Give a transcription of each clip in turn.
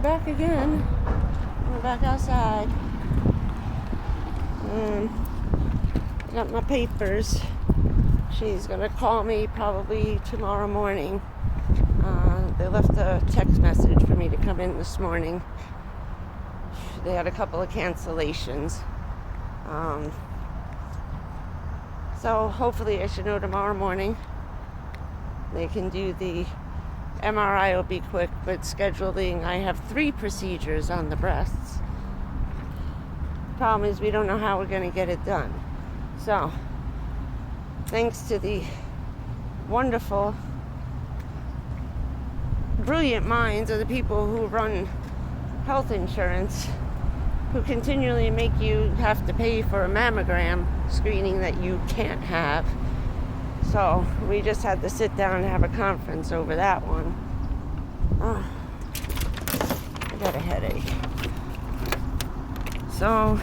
back again. We're back outside. Got my papers. She's gonna call me probably tomorrow morning. They left a text message for me to come in this morning. They had a couple of cancellations. So hopefully I should know tomorrow morning. They can do the MRI will be quick, but scheduling, I have 3 procedures on the breasts. Problem is we don't know how we're going to get it done. So, thanks to the wonderful, brilliant minds of the people who run health insurance, who continually make you have to pay for a mammogram screening that you can't have. So we just had to sit down and have a conference over that one. Oh, I got a headache. So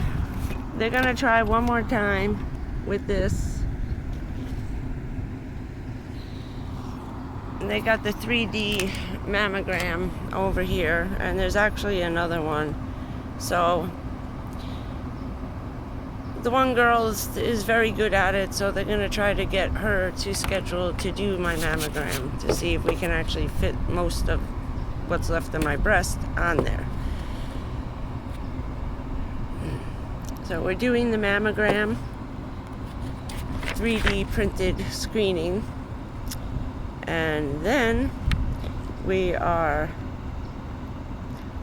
they're gonna try one more time with this. And they got the 3D mammogram over here, and there's actually another one. So the one girl is very good at it, so they're going to try to get her to schedule to do my mammogram to see if we can actually fit most of what's left of my breast on there. So we're doing the mammogram, 3D printed screening, and then we are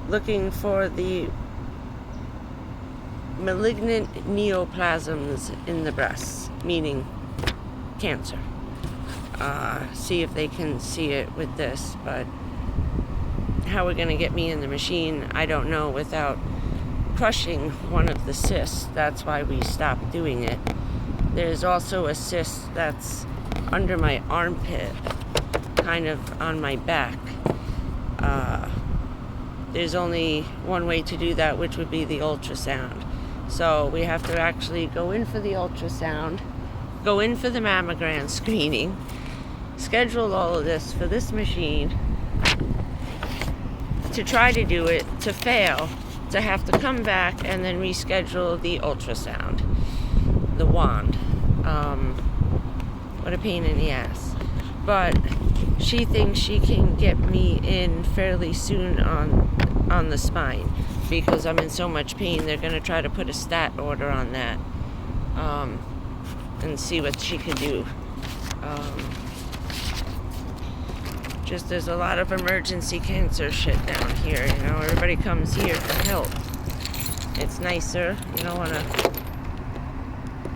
looking for the malignant neoplasms in the breasts, meaning cancer. See if they can see it with this, but how we're going to get me in the machine, I don't know, without crushing one of the cysts. That's why we stopped doing it. There's also a cyst that's under my armpit, kind of on my back. There's only one way to do that, which would be the ultrasound. So we have to actually go in for the ultrasound, go in for the mammogram screening, schedule all of this for this machine, to try to do it, to fail, to have to come back and then reschedule the ultrasound, the wand. What a pain in the ass. But she thinks she can get me in fairly soon on the spine, because I'm in so much pain. They're going to try to put a stat order on that, and see what she can do. Just there's a lot of emergency cancer shit down here, you know. Everybody comes here for help. It's nicer. You don't want to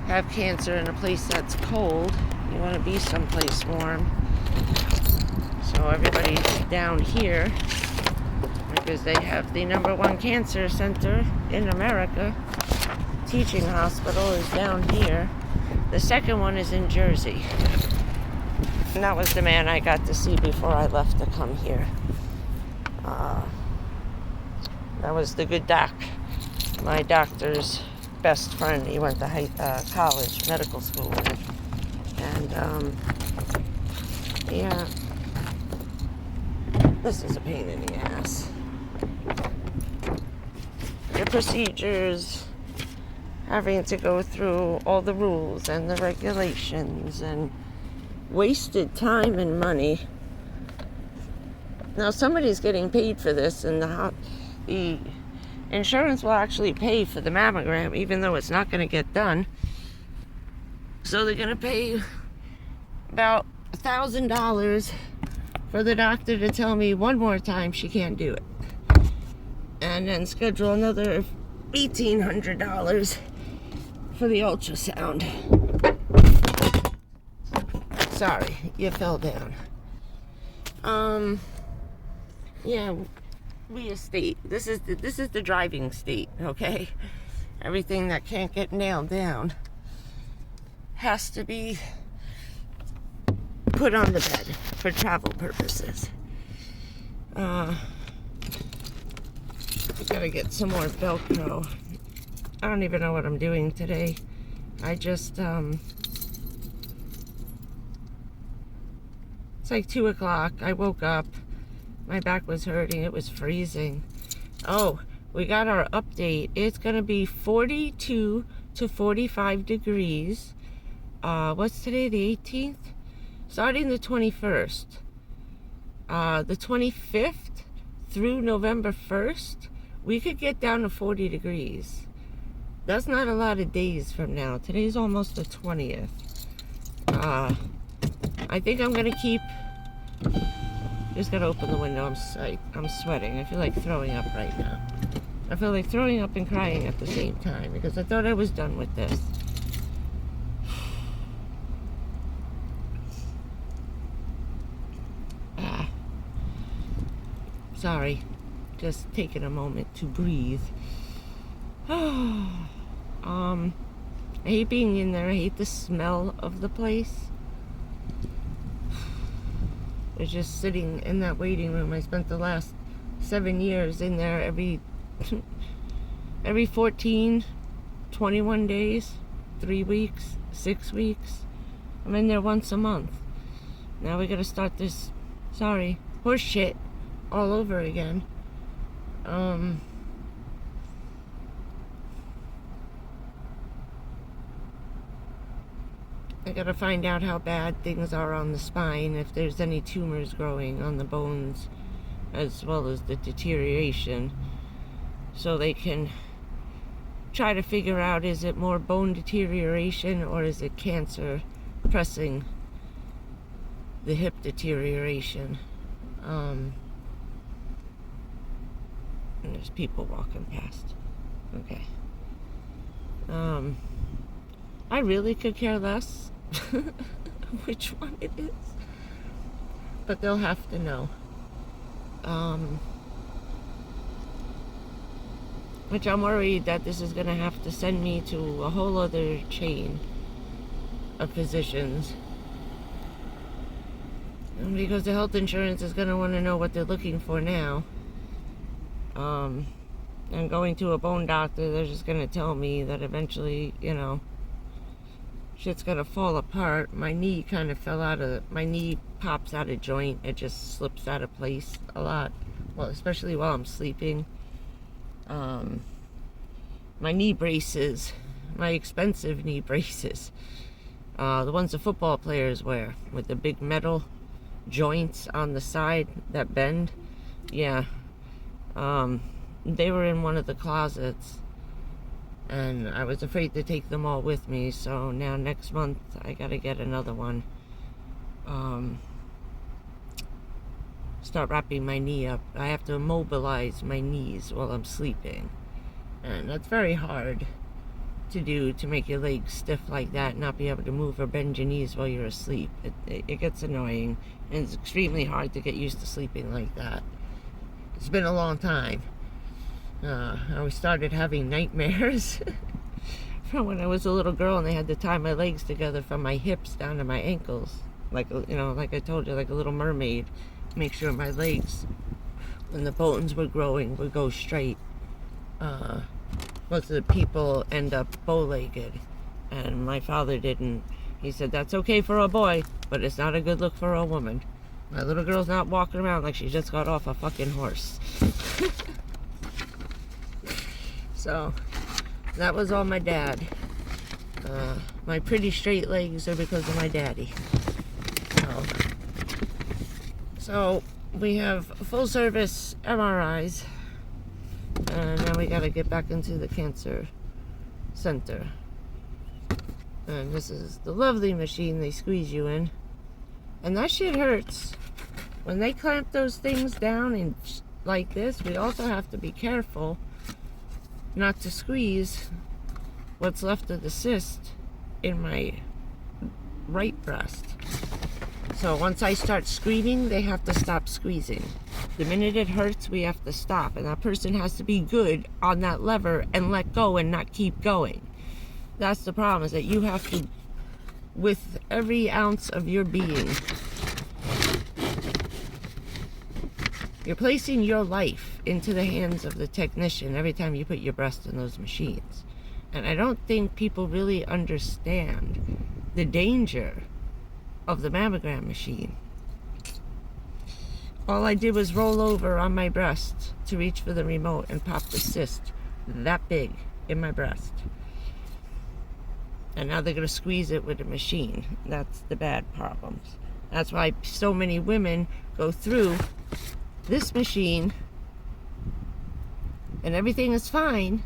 have cancer in a place that's cold. You want to be someplace warm. So everybody's down here because they have the #1 cancer center in America. Teaching hospital is down here. The second one is in Jersey. And that was the man I got to see before I left to come here. That was the good doc. My doctor's best friend. He went to college, medical school with. And, yeah. This is a pain in the ass. The procedures, having to go through all the rules and the regulations, and wasted time and money. Now somebody's getting paid for this, and the insurance will actually pay for the mammogram, even though it's not going to get done. So they're going to pay about $1,000 for the doctor to tell me one more time she can't do it, and then schedule another $1,800 for the ultrasound. Sorry, you fell down. Yeah, we a state. This is the driving state, okay? Everything that can't get nailed down has to be put on the bed for travel purposes. I gotta get some more Velcro. I don't even know what I'm doing today. I just, it's like 2 o'clock. I woke up. My back was hurting. It was freezing. Oh, we got our update. It's going to be 42 to 45 degrees. What's today? The 18th? Starting the 21st. The 25th through November 1st, we could get down to 40 degrees. That's not a lot of days from now. Today's almost the 20th. I think I'm gonna keep. Just gotta open the window. I'm sweating. I feel like throwing up right now. I feel like throwing up and crying at the same time because I thought I was done with this. Sorry. Just taking a moment to breathe. I hate being in there. I hate the smell of the place. It's just sitting in that waiting room. I spent the last 7 years in there every 14, 21 days, 3 weeks, 6 weeks. I'm in there once a month. Now we gotta start this, sorry, horse shit all over again. I gotta find out how bad things are on the spine, if there's any tumors growing on the bones, as well as the deterioration, so they can try to figure out, is it more bone deterioration or is it cancer pressing the hip deterioration. And there's people walking past. Okay. I really could care less which one it is, but they'll have to know. Which I'm worried that this is gonna have to send me to a whole other chain of physicians, because the health insurance is gonna want to know what they're looking for now. And going to a bone doctor, they're just gonna tell me that eventually, you know, shit's gonna fall apart. My knee kind of my knee pops out of joint. It just slips out of place a lot. Well, especially while I'm sleeping. My knee braces, my expensive knee braces, the ones the football players wear with the big metal joints on the side that bend. Yeah. They were in one of the closets, and I was afraid to take them all with me, so now next month I gotta get another one. Start wrapping my knee up. I have to immobilize my knees while I'm sleeping, and that's very hard to do, to make your legs stiff like that, not be able to move or bend your knees while you're asleep. It gets annoying, and it's extremely hard to get used to sleeping like that. It's been a long time. I started having nightmares from when I was a little girl, and they had to tie my legs together from my hips down to my ankles, like, you know, like I told you, like a little mermaid. Make sure my legs, when the bones were growing, would go straight. Most of the people end up bow-legged, and my father didn't. He said, that's okay for a boy, but it's not a good look for a woman. My little girl's not walking around like she just got off a fucking horse. So, that was all my dad. My pretty straight legs are because of my daddy. So we have full service MRIs, and now we gotta get back into the cancer center. And this is the lovely machine they squeeze you in, and that shit hurts. When they clamp those things down and like this, we also have to be careful not to squeeze what's left of the cyst in my right breast. So once I start screaming, they have to stop squeezing. The minute it hurts, we have to stop, and that person has to be good on that lever and let go and not keep going. That's the problem, is that you have to, with every ounce of your being, you're placing your life into the hands of the technician every time you put your breast in those machines. And I don't think people really understand the danger of the mammogram machine. All I did was roll over on my breast to reach for the remote and pop the cyst that big in my breast. And now they're going to squeeze it with a machine. That's the bad problems. That's why so many women go through this machine and everything is fine,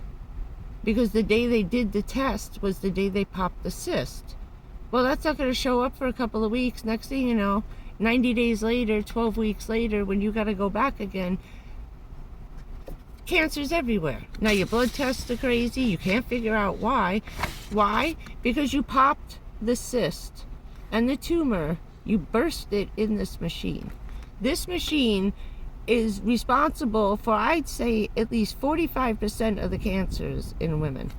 because the day they did the test was the day they popped the cyst. Well, that's not going to show up for a couple of weeks. Next thing you know, 90 days later, 12 weeks later, when you got to go back again, cancer's everywhere. Now your blood tests are crazy. You can't figure out why. Why? Because you popped the cyst and the tumor, you burst it in this machine. This machine is responsible for, I'd say, at least 45% of the cancers in women.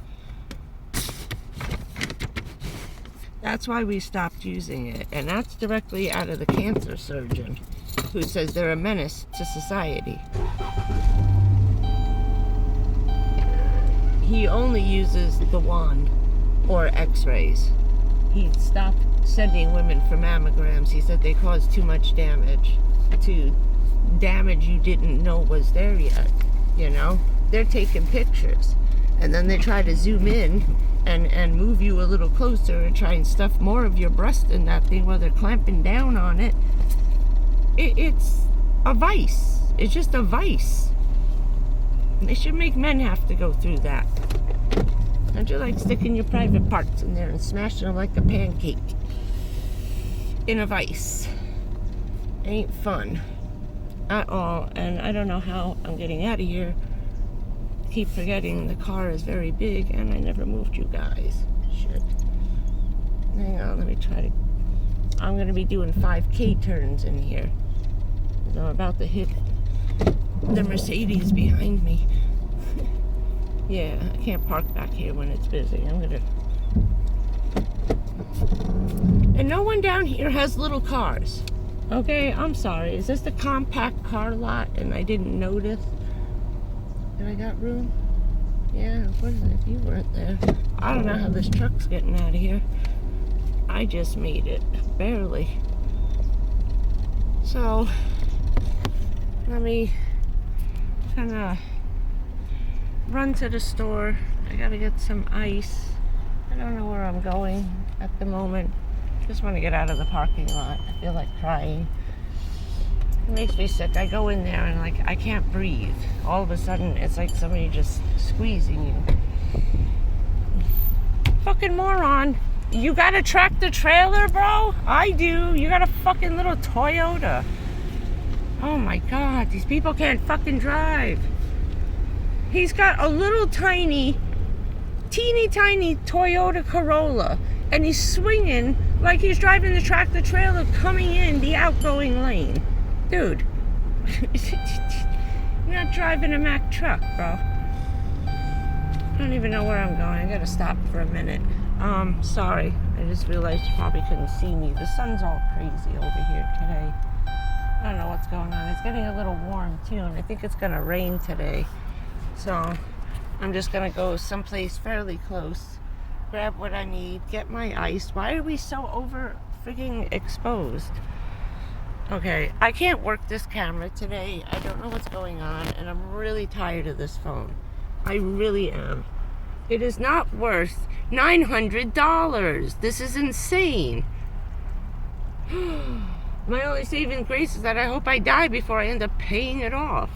That's why we stopped using it, and that's directly out of the cancer surgeon, who says they're a menace to society. He only uses the wand or x-rays. He stopped sending women for mammograms. He said they caused too much damage you didn't know was there yet. You know, they're taking pictures and then they try to zoom in and move you a little closer and try and stuff more of your breast in that thing while they're clamping down on it. It's a vice. It's just a vice. They should make men have to go through that. Don't you like sticking your private parts in there and smashing them like a pancake in a vice? Ain't fun at all. And I don't know how I'm getting out of here. Keep forgetting the car is very big and I never moved you guys. Shit. Hang on, let me try to... I'm going to be doing 5K turns in here. I'm about to hit the Mercedes behind me. Yeah, I can't park back here when it's busy. I'm going to... And no one down here has little cars. Okay, I'm sorry. Is this the compact car lot and I didn't notice? And I got room? Yeah, what is it if you weren't there? I don't know how this truck's getting out of here. I just made it. Barely. So, let me kind of run to the store. I gotta get some ice. I don't know where I'm going at the moment. Just want to get out of the parking lot. I feel like crying. It makes me sick. I go in there and like I can't breathe. All of a sudden it's like somebody just squeezing you. Fucking moron. You got a tractor trailer, bro? I do. You got a fucking little Toyota. Oh my god, these people can't fucking drive. He's got a little tiny, teeny tiny Toyota Corolla and he's swinging like he's driving the tractor trailer coming in the outgoing lane. Dude, you're not driving a Mack truck, bro. I don't even know where I'm going. I gotta stop for a minute. Sorry. I just realized you probably couldn't see me. The sun's all crazy over here today. I don't know what's going on. It's getting a little warm too, and I think it's gonna rain today. So, I'm just gonna go someplace fairly close, grab what I need, get my ice. Why are we so over frigging exposed? Okay, I can't work this camera today. I don't know what's going on, and I'm really tired of this phone. I really am. It is not worth $900. This is insane. My only saving grace is that I hope I die before I end up paying it off.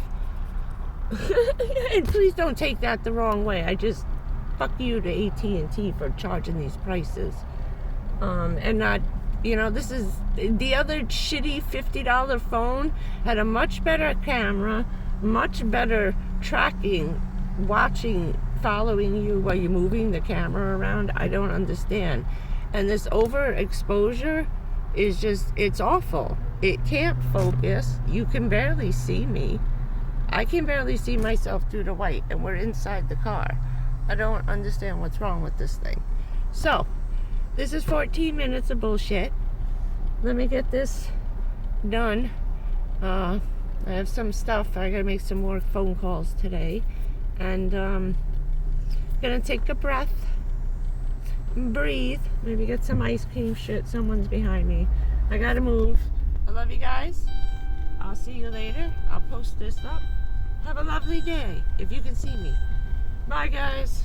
And please don't take that the wrong way. I just fuck you to AT&T for charging these prices. And not... You know, this is the other shitty $50 phone had a much better camera, much better tracking, watching, following you while you're moving the camera around. I don't understand. And this overexposure is just, it's awful. It can't focus. You can barely see me. I can barely see myself through the white, and we're inside the car. I don't understand what's wrong with this thing. So, this is 14 minutes of bullshit. Let me get this done. I have some stuff. I gotta make some more phone calls today. And gonna take a breath. Breathe. Maybe get some ice cream. Shit, someone's behind me. I gotta move. I love you guys. I'll see you later. I'll post this up. Have a lovely day if you can see me. Bye, guys.